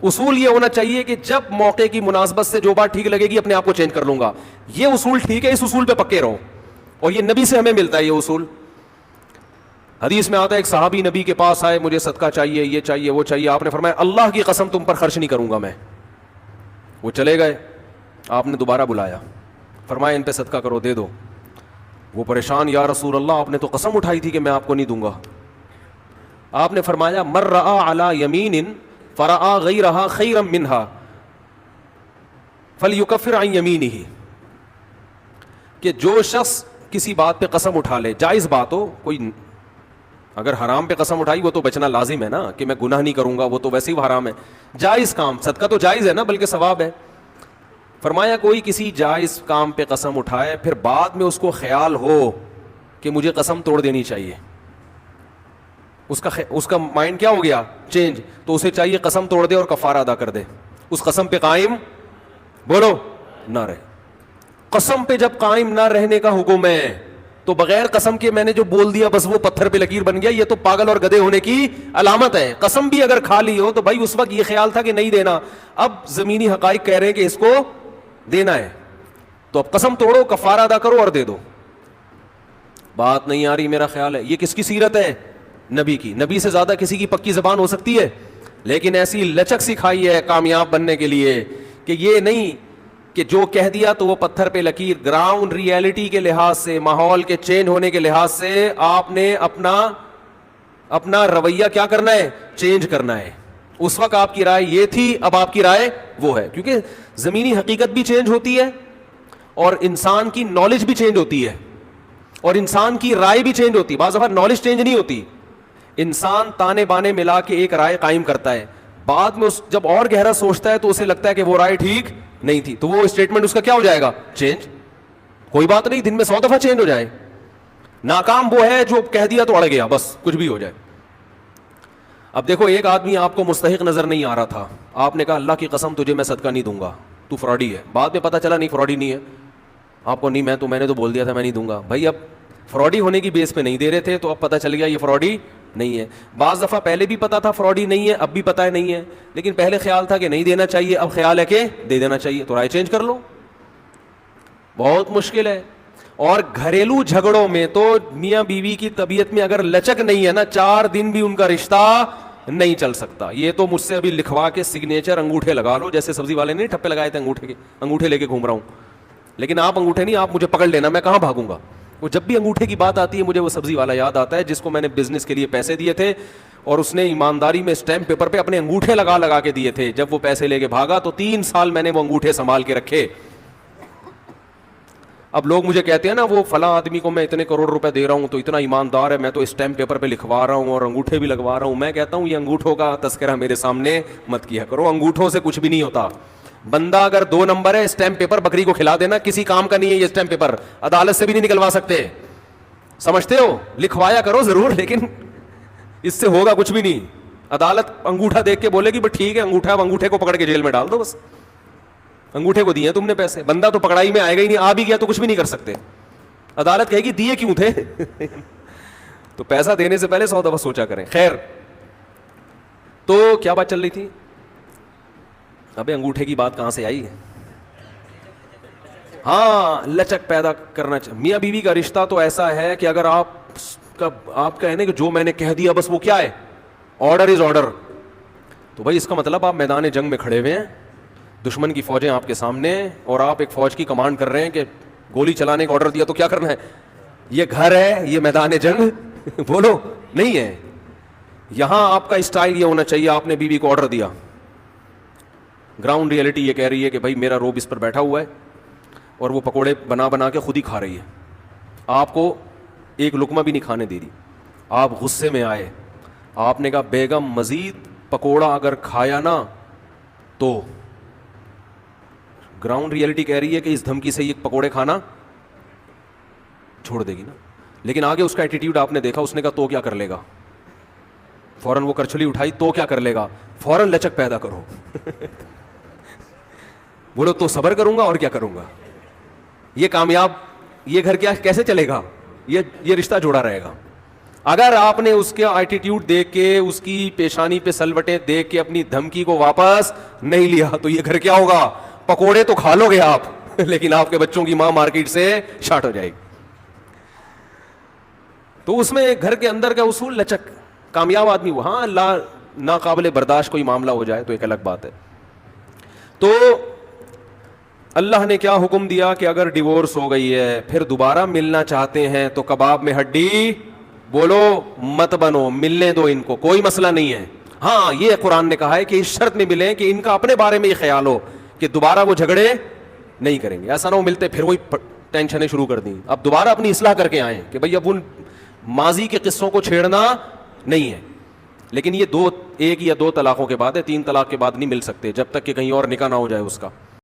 اصول یہ ہونا چاہیے کہ جب موقع کی مناسبت سے جو بات ٹھیک لگے گی اپنے آپ کو چینج کر لوں گا. یہ اصول ٹھیک ہے, اس اصول پہ پکے رہو, اور یہ نبی سے ہمیں ملتا ہے یہ اصول. حدیث میں آتا ہے ایک صحابی نبی کے پاس آئے, مجھے صدقہ چاہیے, یہ چاہیے, وہ چاہیے. آپ نے فرمایا اللہ کی قسم تم پر خرچ نہیں کروں گا میں. وہ چلے گئے, آپ نے دوبارہ بلایا, فرمایا ان پہ صدقہ کرو, دے دو. وہ پریشان, یا رسول اللہ آپ نے تو قسم اٹھائی تھی کہ میں آپ کو نہیں دوں گا. آپ نے فرمایا مر رآ علی یمین فرآ غیرہا خیرا منہا فلیکفر عن یمینہ, کہ جو شخص کسی بات پہ قسم اٹھا لے, جائز بات ہو, کوئی اگر حرام پہ قسم اٹھائی وہ تو بچنا لازم ہے نا, کہ میں گناہ نہیں کروں گا, وہ تو ویسے ہی حرام ہے. جائز کام, صدقہ تو جائز ہے نا, بلکہ ثواب ہے. فرمایا کوئی کسی جائز کام پہ قسم اٹھائے, پھر بعد میں اس کو خیال ہو کہ مجھے قسم توڑ دینی چاہیے, اس کا مائنڈ کیا ہو گیا, چینج, تو اسے چاہیے قسم توڑ دے اور کفارہ ادا کر دے, اس قسم پہ قائم بولو نہ رہے. قسم پہ جب قائم نہ رہنے کا حکم ہے تو بغیر قسم کے میں نے جو بول دیا بس وہ پتھر پہ لکیر بن گیا, یہ تو پاگل اور گدھے ہونے کی علامت ہے. قسم بھی اگر کھا لی ہو تو بھائی اس وقت یہ خیال تھا کہ نہیں دینا, اب زمینی حقائق کہہ رہے ہیں کہ اس کو دینا ہے, تو اب قسم توڑو, کفارہ ادا کرو اور دے دو. بات نہیں آ رہی میرا خیال ہے. یہ کس کی سیرت ہے, نبی کی. نبی سے زیادہ کسی کی پکی زبان ہو سکتی ہے, لیکن ایسی لچک سکھائی ہے کامیاب بننے کے لیے کہ یہ نہیں کہ جو کہہ دیا تو وہ پتھر پہ لکیر. گراؤنڈ ریئلٹی کے لحاظ سے, ماحول کے چینج ہونے کے لحاظ سے آپ نے اپنا رویہ کیا کرنا ہے, چینج کرنا ہے. اس وقت آپ کی رائے یہ تھی, اب آپ کی رائے وہ ہے, کیونکہ زمینی حقیقت بھی چینج ہوتی ہے اور انسان کی نالج بھی چینج ہوتی ہے اور انسان کی رائے بھی چینج ہوتی ہے. بعض دفعہ نالج چینج نہیں ہوتی, انسان تانے بانے ملا کے ایک رائے قائم کرتا ہے, بعد میں جب اور گہرا سوچتا ہے تو اسے لگتا ہے کہ وہ رائے ٹھیک نہیں تھی, تو وہ اسٹیٹمنٹ اس کا کیا ہو جائے گا, چینج. کوئی بات نہیں, دن میں 100 دفعہ چینج ہو جائے. ناکام وہ ہے جو کہہ دیا تو اڑ گیا, بس کچھ بھی ہو جائے. اب دیکھو ایک آدمی آپ کو مستحق نظر نہیں آ رہا تھا, آپ نے کہا اللہ کی قسم تجھے میں صدقہ نہیں دوں گا, تو فراڈی ہے. بعد میں پتا چلا نہیں فراڈی نہیں ہے, آپ کو نہیں, میں نے تو بول دیا تھا میں نہیں دوں گا. بھائی اب فراڈی ہونے کی بیس پہ نہیں دے رہے تھے, تو اب پتا چل گیا یہ فراڈی نہیں ہے. بعض دفعہ پہلے بھی پتا تھا فراڈی نہیں ہے, اب بھی پتا ہے نہیں ہے, لیکن پہلے خیال تھا کہ نہیں دینا چاہیے, اب خیال ہے کہ دے دینا چاہیے, تو رائے چینج کر لو. بہت مشکل ہے. اور گھریلو جھگڑوں میں تو میاں بیوی کی طبیعت میں اگر لچک نہیں ہے نا, 4 دن بھی ان کا رشتہ نہیں چل سکتا. یہ تو مجھ سے ابھی لکھوا کے سگنیچر انگوٹھے لگا لو, جیسے سبزی والے نے ٹھپے لگائے تھے انگوٹھے کے, انگوٹھے لے کے گھوم رہا ہوں. لیکن آپ انگوٹھے نہیں, آپ مجھے پکڑ لینا, میں کہاں بھاگوں گا. وہ جب بھی انگوٹھے کی بات آتی ہے مجھے وہ سبزی والا یاد آتا ہے جس کو میں نے بزنس کے لیے پیسے دیے تھے, اور اس نے ایمانداری میں اسٹیمپ پیپر پہ اپنے انگوٹھے لگا کے دیے تھے. جب وہ پیسے لے کے بھاگا تو 3 سال میں نے وہ انگوٹھے سنبھال کے رکھے. اب لوگ مجھے کہتے ہیں نا وہ فلاں آدمی کو میں اتنے کروڑ روپے دے رہا ہوں تو اتنا ایماندار ہے, میں تو اسٹیمپ پیپر پہ لکھوا رہا ہوں اور انگوٹھے بھی لگوا رہا ہوں. میں کہتا ہوں یہ انگوٹھوں کا تذکرہ میرے سامنے مت کیا کرو, انگوٹھوں سے کچھ بھی نہیں ہوتا. بندہ اگر 2 نمبر ہے, اسٹیمپ پیپر بکری کو کھلا دینا, کسی کام کا نہیں ہے یہ اسٹیمپ پیپر, عدالت سے بھی نہیں نکلوا سکتے. سمجھتے ہو, لکھوایا کرو ضرور, لیکن اس سے ہوگا کچھ بھی نہیں. عدالت انگوٹھا دیکھ کے بولے گی بس ٹھیک ہے انگوٹھا, اب انگوٹھے کو پکڑ کے جیل میں ڈال دو, بس انگوٹھے کو دیے تم نے پیسے. بندہ تو پکڑائی میں آئے گا ہی نہیں, آ بھی گیا تو کچھ بھی نہیں کر سکتے. عدالت کہے گی دیے کیوں تھے. تو پیسہ دینے سے پہلے 100 دفعہ سوچا کریں. خیر, تو کیا بات چل رہی تھی, ابے انگوٹھے کی بات کہاں سے آئی. ہاں, لچک پیدا کرنا چاہیے. میاں بیوی کا رشتہ تو ایسا ہے کہ اگر آپ کا ہے نا کہ جو میں نے کہہ دیا بس وہ کیا ہے, آرڈر از آرڈر, تو بھائی اس کا مطلب آپ میدان جنگ میں کھڑے ہوئے ہیں, دشمن کی فوجیں آپ کے سامنے, اور آپ ایک فوج کی کمانڈ کر رہے ہیں کہ گولی چلانے کا آرڈر دیا تو کیا کرنا ہے. یہ گھر ہے, یہ میدان جنگ بولو نہیں ہے. یہاں آپ کا اسٹائل یہ ہونا چاہیے, آپ نے بیوی کو آرڈر دیا, گراؤنڈ ریئلٹی یہ کہہ رہی ہے کہ بھائی میرا روب اس پر بیٹھا ہوا ہے اور وہ پکوڑے بنا کے خود ہی کھا رہی ہے, آپ کو ایک لقمہ بھی نہیں کھانے دے رہی. آپ غصے میں آئے, آپ نے کہا بیگم مزید پکوڑا اگر کھایا نا تو, گراؤنڈ ریئلٹی کہہ رہی ہے کہ اس دھمکی سے یہ پکوڑے کھانا چھوڑ دے گی نا. لیکن آگے اس کا ایٹیٹیوڈ آپ نے دیکھا, اس نے کہا تو کیا کر لے گا, فوراً وہ کرچھلی اٹھائی, تو کیا کر لے گا, فوراً لچک پیدا کرو. بولو تو صبر کروں گا اور کیا کروں گا. یہ کامیاب, یہ گھر کیا کیسے چلے گا, یہ رشتہ جوڑا رہے گا. اگر آپ نے اس کے ایٹیٹیوڈ دیکھ کے, اس کی پیشانی پہ سلوٹیں دیکھ کے اپنی دھمکی کو واپس نہیں لیا تو یہ گھر کیا ہوگا؟ پکوڑے تو کھا لو گے آپ لیکن آپ کے بچوں کی ماں مارکیٹ سے شارٹ ہو جائے گی. تو اس میں گھر کے اندر کا اصول لچک, کامیاب آدمی وہ. ہاں اللہ ناقابل برداشت کوئی معاملہ ہو جائے تو ایک الگ بات ہے. تو اللہ نے کیا حکم دیا کہ اگر ڈیورس ہو گئی ہے پھر دوبارہ ملنا چاہتے ہیں تو کباب میں ہڈی بولو مت بنو, ملنے دو ان کو, کوئی مسئلہ نہیں ہے. ہاں یہ قرآن نے کہا ہے کہ اس شرط میں ملیں کہ ان کا اپنے بارے میں یہ خیال ہو کہ دوبارہ وہ جھگڑے نہیں کریں گے. ایسا نہ ہو ملتے پھر وہی ٹینشنیں شروع کر دیں, اب دوبارہ اپنی اصلاح کر کے آئیں کہ بھئی اب ان ماضی کے قصوں کو چھیڑنا نہیں ہے. لیکن یہ ایک یا دو طلاقوں کے بعد ہے, 3 طلاق کے بعد نہیں مل سکتے جب تک کہ کہیں اور نکاح نہ ہو جائے اس کا.